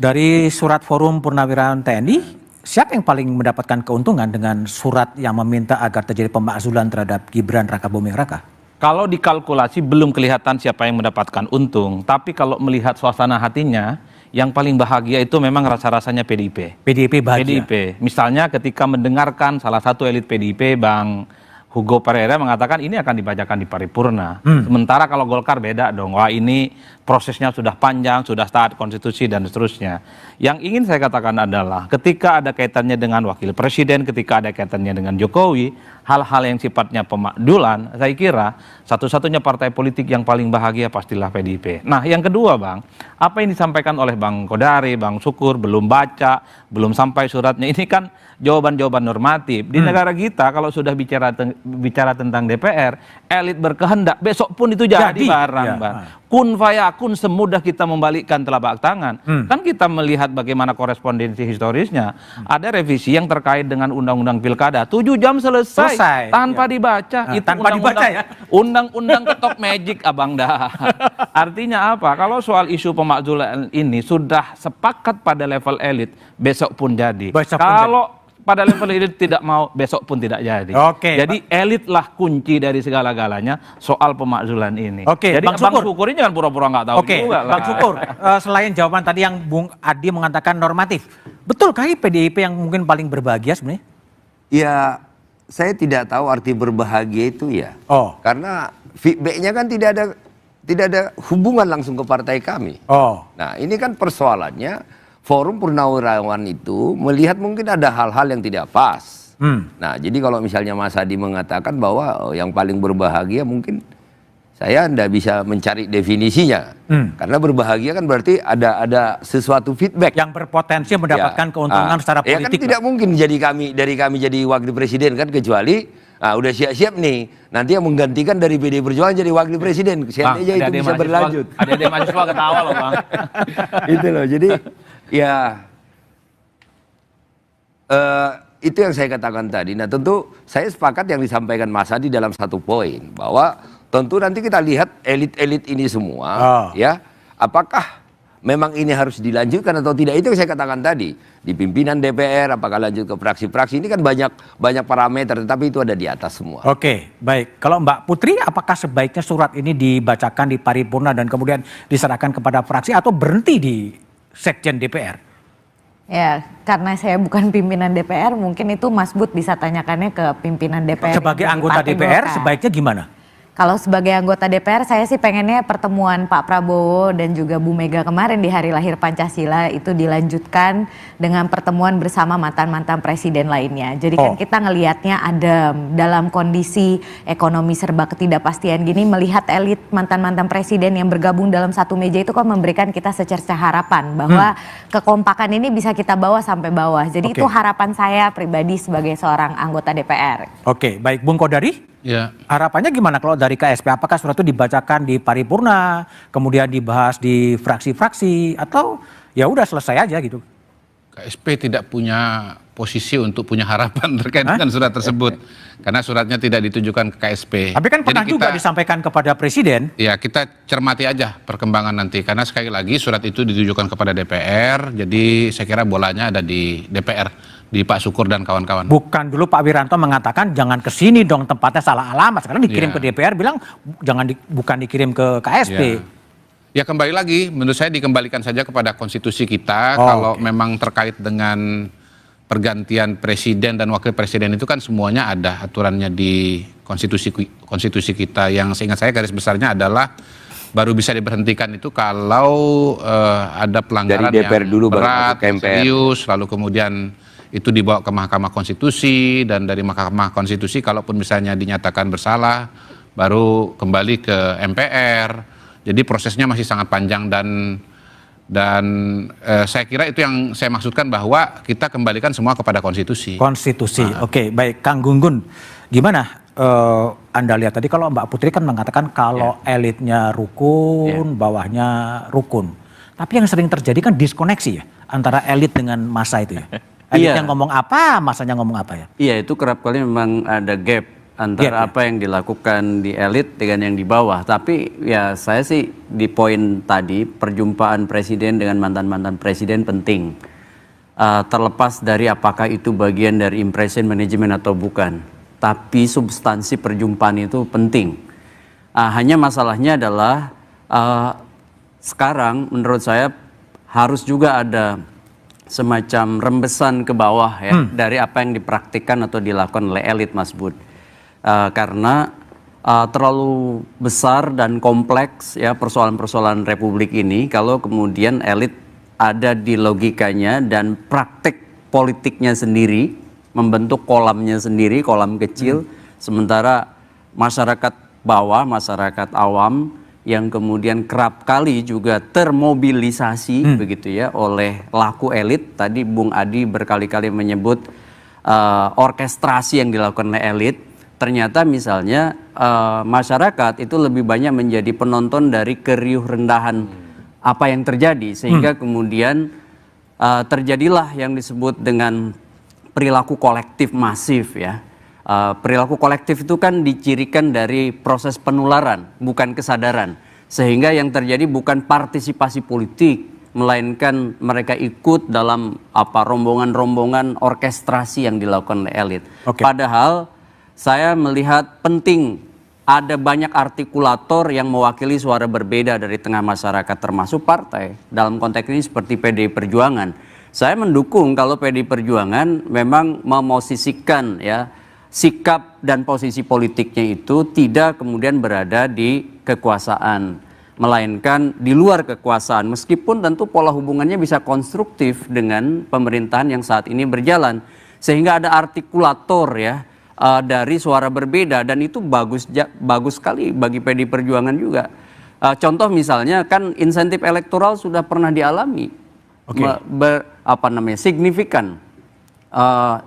Dari surat Forum Purnawirawan TNI, siapa yang paling mendapatkan keuntungan dengan surat yang meminta agar terjadi pemakzulan terhadap Gibran Rakabuming Raka? Kalau dikalkulasi belum kelihatan siapa yang mendapatkan untung, tapi kalau melihat suasana hatinya, yang paling bahagia itu memang rasa-rasanya PDIP. PDIP bahagia? PDIP. Misalnya ketika mendengarkan salah satu elit PDIP, Bang Hugo Pereira mengatakan ini akan dibacakan di paripurna. Sementara kalau Golkar beda dong. Wah, ini prosesnya sudah panjang, sudah taat konstitusi dan seterusnya. Yang ingin saya katakan adalah ketika ada kaitannya dengan wakil presiden, ketika ada kaitannya dengan Jokowi, hal-hal yang sifatnya pemakdulan, saya kira satu-satunya partai politik yang paling bahagia pastilah PDIP. Nah, yang kedua, Bang, apa yang disampaikan oleh Bang Kodari, Bang Syukur, belum baca, belum sampai suratnya, ini kan jawaban-jawaban normatif. Di negara kita kalau sudah bicara tentang DPR, elit berkehendak, besok pun itu jadi barang, ya. Bang. Kun fayakun, semudah kita membalikkan telapak tangan. Kan kita melihat bagaimana korespondensi historisnya. Ada revisi yang terkait dengan undang-undang pilkada, 7 jam selesai tanpa dibaca. Itu tanpa dibaca ya. Undang-undang ketok magic, Abang dah. Artinya apa? Kalau soal isu pemakzulan ini sudah sepakat pada level elit, besok pun jadi. Kalau pada level elit tidak mau, besok pun tidak jadi. Jadi elitlah kunci dari segala-galanya soal pemakzulan ini. Jadi Bang Syukur ini jangan pura-pura nggak tahu juga lah. Bang Syukur, selain jawaban tadi yang Bung Adi mengatakan normatif, betulkah PDIP yang mungkin paling berbahagia sebenarnya? Ya, saya tidak tahu arti berbahagia itu ya. Karena feedbacknya kan tidak ada hubungan langsung ke partai kami. Nah, ini kan persoalannya Forum Purnawirawan itu melihat mungkin ada hal-hal yang tidak pas. Nah, jadi kalau misalnya Mas Adi mengatakan bahwa yang paling berbahagia, mungkin saya tidak bisa mencari definisinya. Karena berbahagia kan berarti ada sesuatu feedback yang berpotensi mendapatkan keuntungan secara politik. Ya kan tidak mungkin dari kami jadi wakil presiden kan, kecuali udah siap-siap nih nanti yang menggantikan dari PD Perjuangan jadi wakil presiden. Seandainya itu bisa berlanjut. Ada mahasiswa ketawa loh, Bang. Itu loh, jadi ya, itu yang saya katakan tadi. Nah, tentu saya sepakat yang disampaikan Mas Adi dalam satu poin, bahwa tentu nanti kita lihat elit-elit ini semua, ya, apakah memang ini harus dilanjutkan atau tidak. Itu yang saya katakan tadi, di pimpinan DPR, apakah lanjut ke fraksi-fraksi, ini kan banyak parameter, tetapi itu ada di atas semua. Oke, baik. Kalau Mbak Putri, apakah sebaiknya surat ini dibacakan di paripurna dan kemudian diserahkan kepada fraksi atau berhenti di Sekjen DPR? Ya, karena saya bukan pimpinan DPR, mungkin itu Mas Bud bisa tanyakannya ke pimpinan DPR. Sebagai anggota DPR, sebaiknya gimana? Kalau sebagai anggota DPR, saya sih pengennya pertemuan Pak Prabowo dan juga Bu Mega kemarin di hari lahir Pancasila itu dilanjutkan dengan pertemuan bersama mantan-mantan presiden lainnya. Jadi kan kita ngelihatnya adem dalam kondisi ekonomi serba ketidakpastian gini, melihat elit mantan-mantan presiden yang bergabung dalam satu meja itu kan memberikan kita secerca harapan bahwa kekompakan ini bisa kita bawa sampai bawah. Jadi itu harapan saya pribadi sebagai seorang anggota DPR. Oke, baik. Bung Kodari? Ya. Harapannya gimana kalau dari KSP? Apakah surat itu dibacakan di paripurna, kemudian dibahas di fraksi-fraksi, atau ya udah selesai aja gitu? KSP tidak punya posisi untuk punya harapan terkait dengan surat tersebut, karena suratnya tidak ditujukan ke KSP. Tapi kan pernah juga disampaikan kepada presiden. Ya, kita cermati aja perkembangan nanti, karena sekali lagi surat itu ditujukan kepada DPR, jadi saya kira bolanya ada di DPR, di Pak Syukur dan kawan-kawan. Bukan dulu Pak Wiranto mengatakan jangan ke sini dong, tempatnya salah alamat. Sekarang dikirim ke DPR, bilang bukan dikirim ke KSP. Ya kembali lagi, menurut saya dikembalikan saja kepada konstitusi kita. Kalau memang terkait dengan pergantian presiden dan wakil presiden itu kan semuanya ada aturannya di konstitusi kita. Yang seingat saya garis besarnya adalah baru bisa diberhentikan itu kalau ada pelanggaran dari DPR yang dulu, berat, serius, lalu kemudian itu dibawa ke Mahkamah Konstitusi, dan dari Mahkamah Konstitusi kalaupun misalnya dinyatakan bersalah baru kembali ke MPR. Jadi prosesnya masih sangat panjang, dan saya kira itu yang saya maksudkan bahwa kita kembalikan semua kepada konstitusi. Oke, baik. Kang Gunggun, gimana Anda lihat tadi kalau Mbak Putri kan mengatakan kalau elitnya rukun, bawahnya rukun. Tapi yang sering terjadi kan diskoneksi ya antara elit dengan massa itu ya. Elitnya ngomong apa, masanya ngomong apa ya? Iya, itu kerap kali memang ada gap antara apa yang dilakukan di elit dengan yang di bawah. Tapi ya saya sih di poin tadi, perjumpaan presiden dengan mantan-mantan presiden penting. Terlepas dari apakah itu bagian dari impression management atau bukan. Tapi substansi perjumpaan itu penting. Hanya masalahnya adalah sekarang menurut saya harus juga ada semacam rembesan ke bawah ya dari apa yang dipraktikkan atau dilakukan oleh elit, Mas Bud. Karena terlalu besar dan kompleks ya persoalan-persoalan Republik ini kalau kemudian elit ada di logikanya dan praktik politiknya sendiri, membentuk kolamnya sendiri, kolam kecil, sementara masyarakat bawah, masyarakat awam yang kemudian kerap kali juga termobilisasi begitu ya oleh laku elit. Tadi Bung Adi berkali-kali menyebut orkestrasi yang dilakukan oleh elit. Ternyata misalnya masyarakat itu lebih banyak menjadi penonton dari keriuh rendahan apa yang terjadi sehingga kemudian terjadilah yang disebut dengan perilaku kolektif masif ya. Perilaku kolektif itu kan dicirikan dari proses penularan bukan kesadaran, sehingga yang terjadi bukan partisipasi politik melainkan mereka ikut dalam rombongan-rombongan orkestrasi yang dilakukan oleh elit. Padahal saya melihat penting ada banyak artikulator yang mewakili suara berbeda dari tengah masyarakat termasuk partai. Dalam konteks ini seperti PDI Perjuangan. Saya mendukung kalau PDI Perjuangan memang memosisikan ya sikap dan posisi politiknya itu tidak kemudian berada di kekuasaan, melainkan di luar kekuasaan. Meskipun tentu pola hubungannya bisa konstruktif dengan pemerintahan yang saat ini berjalan. Sehingga ada artikulator ya dari suara berbeda dan itu bagus sekali bagi PDI Perjuangan juga. Contoh misalnya kan insentif elektoral sudah pernah dialami, signifikan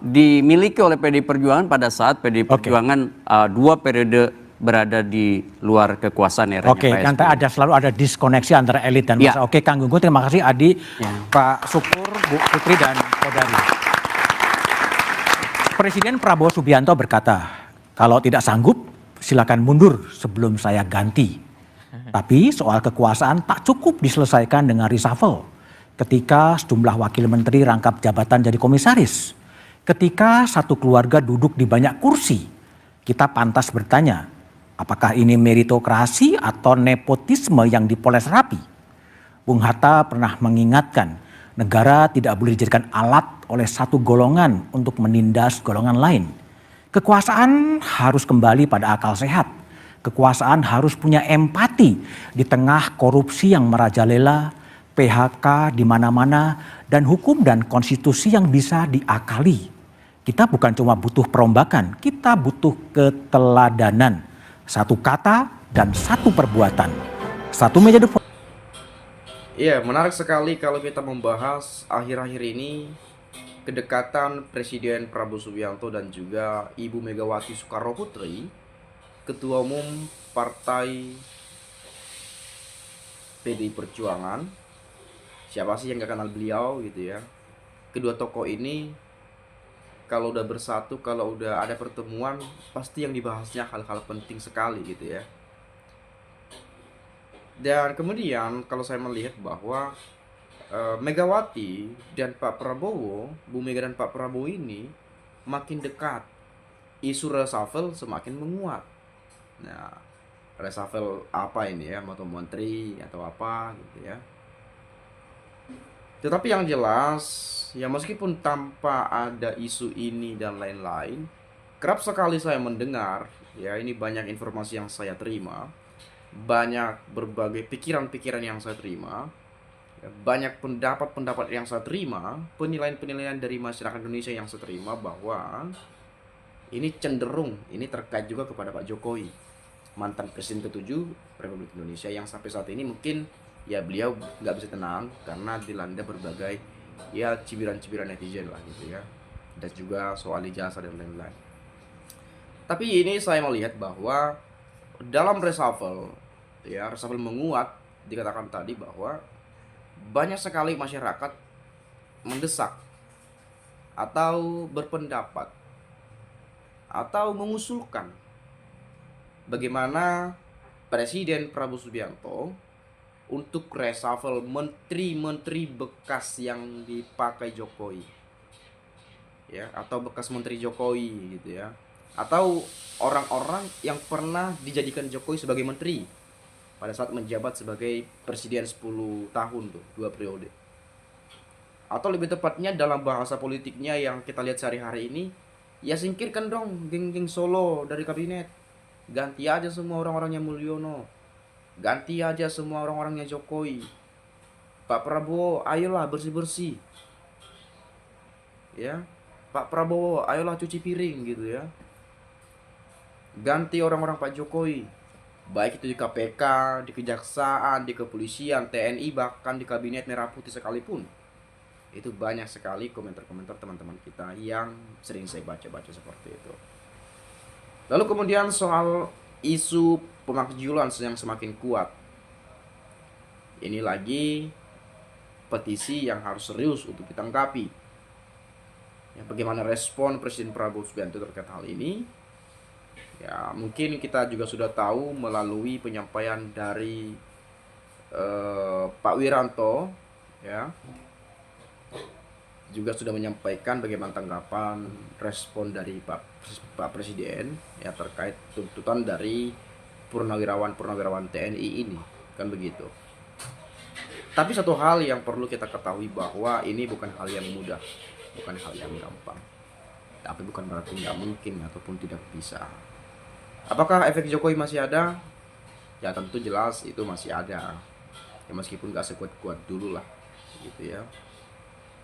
dimiliki oleh PDI Perjuangan pada saat PDI Perjuangan 2 periode berada di luar kekuasaan eranya Pak SBY. Nanti selalu ada diskoneksi antara elit dan massa. Kang Gunggun, terima kasih Adi, Pak Syukur, Bu Putri dan Kodari. Presiden Prabowo Subianto berkata, kalau tidak sanggup silakan mundur sebelum saya ganti. Tapi soal kekuasaan tak cukup diselesaikan dengan reshuffle. Ketika sejumlah wakil menteri rangkap jabatan jadi komisaris. Ketika satu keluarga duduk di banyak kursi. Kita pantas bertanya, apakah ini meritokrasi atau nepotisme yang dipoles rapi? Bung Hatta pernah mengingatkan, negara tidak boleh dijadikan alat oleh satu golongan untuk menindas golongan lain. Kekuasaan harus kembali pada akal sehat. Kekuasaan harus punya empati di tengah korupsi yang merajalela, PHK di mana-mana, dan hukum dan konstitusi yang bisa diakali. Kita bukan cuma butuh perombakan, kita butuh keteladanan. Satu kata dan satu perbuatan. Satu meja depan. Iya, menarik sekali kalau kita membahas akhir-akhir ini kedekatan Presiden Prabowo Subianto dan juga Ibu Megawati Soekarno Putri, Ketua Umum Partai PDI Perjuangan. Siapa sih yang gak kenal beliau gitu ya. Kedua tokoh ini kalau udah bersatu, kalau udah ada pertemuan, pasti yang dibahasnya hal-hal penting sekali gitu ya. Dan kemudian kalau saya melihat bahwa Megawati dan Pak Prabowo, Bu Mega dan Pak Prabowo ini makin dekat. Isu reshuffle semakin menguat. Nah, reshuffle apa ini ya, atau menteri atau apa gitu ya. Tetapi yang jelas, ya meskipun tanpa ada isu ini dan lain-lain, kerap sekali saya mendengar, ya ini banyak informasi yang saya terima, banyak berbagai pikiran-pikiran yang saya terima, banyak pendapat-pendapat yang saya terima, penilaian-penilaian dari masyarakat Indonesia yang saya terima bahwa ini cenderung, ini terkait juga kepada Pak Jokowi, mantan Presiden ke-7 Republik Indonesia yang sampai saat ini mungkin ya beliau nggak bisa tenang karena dilanda berbagai ya cibiran-cibiran netizen lah gitu ya, dan juga soal ijazah dan lain-lain. Tapi ini saya melihat bahwa dalam reshuffle, ya reshuffle menguat, dikatakan tadi bahwa banyak sekali masyarakat mendesak atau berpendapat atau mengusulkan bagaimana Presiden Prabowo Subianto untuk reshuffle menteri-menteri bekas yang dipakai Jokowi, ya, atau bekas menteri Jokowi gitu ya, atau orang-orang yang pernah dijadikan Jokowi sebagai menteri pada saat menjabat sebagai presiden 10 tahun tuh, 2 periode. Atau lebih tepatnya dalam bahasa politiknya yang kita lihat sehari-hari ini, ya singkirkan dong geng-geng Solo dari kabinet. Ganti aja semua orang-orangnya Mulyono. Ganti aja semua orang-orangnya Jokowi. Pak Prabowo, ayolah bersih-bersih. Ya. Pak Prabowo, ayolah cuci piring gitu ya. Ganti orang-orang Pak Jokowi. Baik itu di KPK, di Kejaksaan, di Kepolisian, TNI, bahkan di Kabinet Merah Putih sekalipun. Itu banyak sekali komentar-komentar teman-teman kita yang sering saya baca-baca seperti itu. Lalu kemudian soal isu pemakzulan yang semakin kuat. Ini lagi petisi yang harus serius untuk ditanggapi. Ya, bagaimana respon Presiden Prabowo Subianto terkait hal ini? Ya, mungkin kita juga sudah tahu melalui penyampaian dari Pak Wiranto, ya, juga sudah menyampaikan bagaimana tanggapan respon dari Pak Presiden ya terkait tuntutan dari purnawirawan TNI ini, kan begitu. Tapi satu hal yang perlu kita ketahui bahwa ini bukan hal yang mudah, bukan hal yang gampang. Tapi bukan berarti nggak mungkin ataupun tidak bisa. Apakah efek Jokowi masih ada? Ya tentu jelas itu masih ada. Ya meskipun nggak sekuat-kuat dulu lah, gitu ya.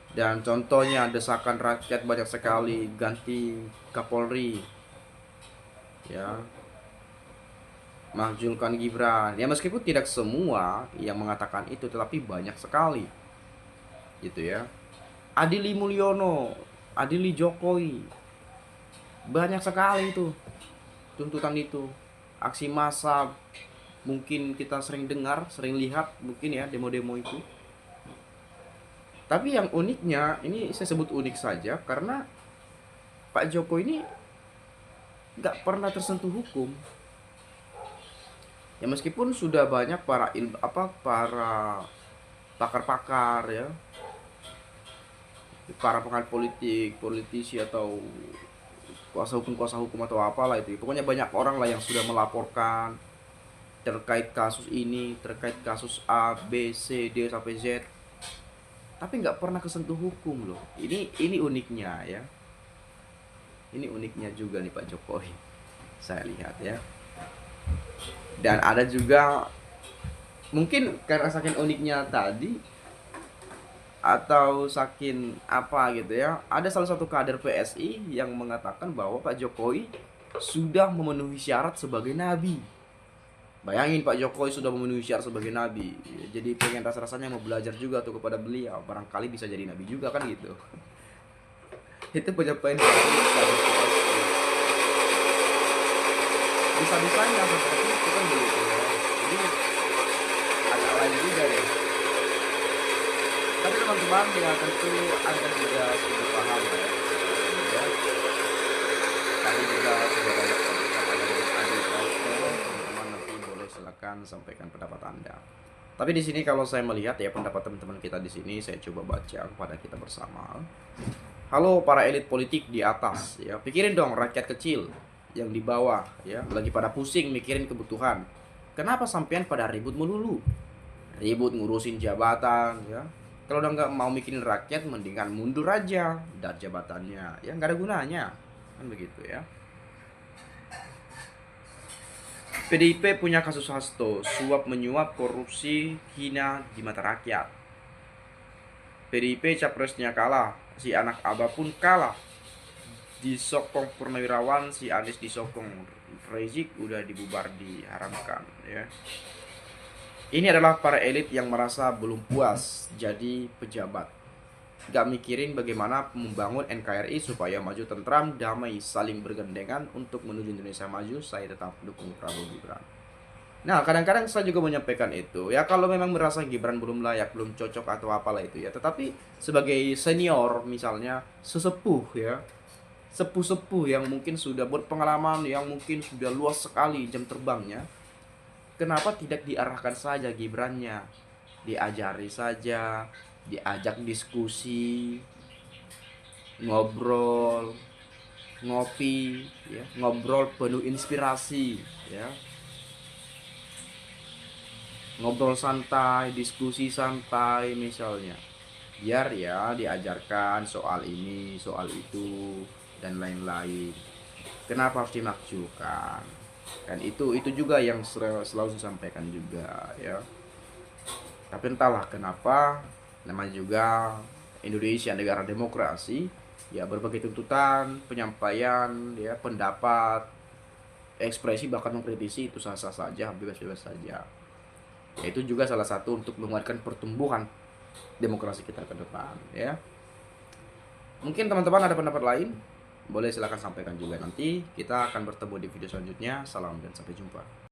Dan contohnya desakan rakyat banyak sekali ganti Kapolri, ya, majulkan Gibran. Ya meskipun tidak semua yang mengatakan itu, tetapi banyak sekali, gitu ya. Adili Mulyono, adili Jokowi, banyak sekali itu tuntutan itu. Aksi massa mungkin kita sering dengar, sering lihat mungkin ya demo-demo itu. Tapi yang uniknya, ini saya sebut unik saja karena Pak Jokowi ini nggak pernah tersentuh hukum. Ya meskipun sudah banyak para pakar-pakar ya, para pengamat politik, politisi atau kuasa hukum atau apalah itu. Pokoknya banyak orang lah yang sudah melaporkan terkait kasus ini, terkait kasus A, B, C, D sampai Z. Tapi nggak pernah kesentuh hukum loh. Ini uniknya ya. Ini uniknya juga nih Pak Jokowi. Saya lihat ya. Dan ada juga mungkin karena saking uniknya tadi atau saking apa gitu ya. Ada salah satu kader PSI yang mengatakan bahwa Pak Jokowi sudah memenuhi syarat sebagai nabi. Bayangin Pak Jokowi sudah memenuhi syarat sebagai nabi. Jadi pengen rasa-rasanya mau belajar juga tuh kepada beliau. Barangkali bisa jadi nabi juga kan gitu. Itu penyampaian dari bisa-bisanya seperti itu kan begitu ya. Jadi agak lain juga ya. Tapi teman-teman ya tentu Anda juga sudah paham ya. Tadi juga sudah banyak silakan sampaikan pendapat Anda. Tapi di sini kalau saya melihat ya pendapat teman-teman kita di sini, saya coba baca kepada kita bersama. Halo para elit politik di atas ya, pikirin dong rakyat kecil yang di bawah ya, lagi pada pusing mikirin kebutuhan. Kenapa sampean pada ribut melulu? Ribut ngurusin jabatan ya. Kalau udah nggak mau mikirin rakyat, mendingan mundur aja dari jabatannya ya, nggak ada gunanya kan begitu ya. PDIP punya kasus Hasto, suap menyuap, korupsi, hina di mata rakyat. PDIP capresnya kalah, si anak Abah pun kalah. Disokong Purnawirawan, si Anies disokong Rizik, udah dibubar diharamkan ya. Ini adalah para elit yang merasa belum puas jadi pejabat. Gak mikirin bagaimana membangun NKRI supaya maju tentram, damai, saling bergandengan untuk menuju Indonesia maju. Saya tetap dukung Prabowo Gibran. Nah kadang-kadang saya juga menyampaikan itu ya, kalau memang merasa Gibran belum layak, belum cocok atau apalah itu ya, tetapi sebagai senior misalnya sesepuh ya, sepuh-sepuh yang mungkin sudah berpengalaman, yang mungkin sudah luas sekali jam terbangnya, kenapa tidak diarahkan saja Gibrannya, diajari saja, diajak diskusi, ngobrol, ngopi, ya, ngobrol penuh inspirasi, ya, ngobrol santai, diskusi santai misalnya, biar ya diajarkan soal ini, soal itu, dan lain-lain. Kenapa harus dimakjukan? Kan itu juga yang selalu disampaikan juga, ya. Tapi entahlah kenapa, namanya juga Indonesia negara demokrasi, ya berbagai tuntutan, penyampaian, ya pendapat, ekspresi bahkan mengkritisi itu sah-sah saja, bebas-bebas saja. Ya, itu juga salah satu untuk menguatkan pertumbuhan demokrasi kita ke depan, ya. Mungkin teman-teman ada pendapat lain, boleh silakan sampaikan juga. Nanti kita akan bertemu di video selanjutnya. Salam dan sampai jumpa.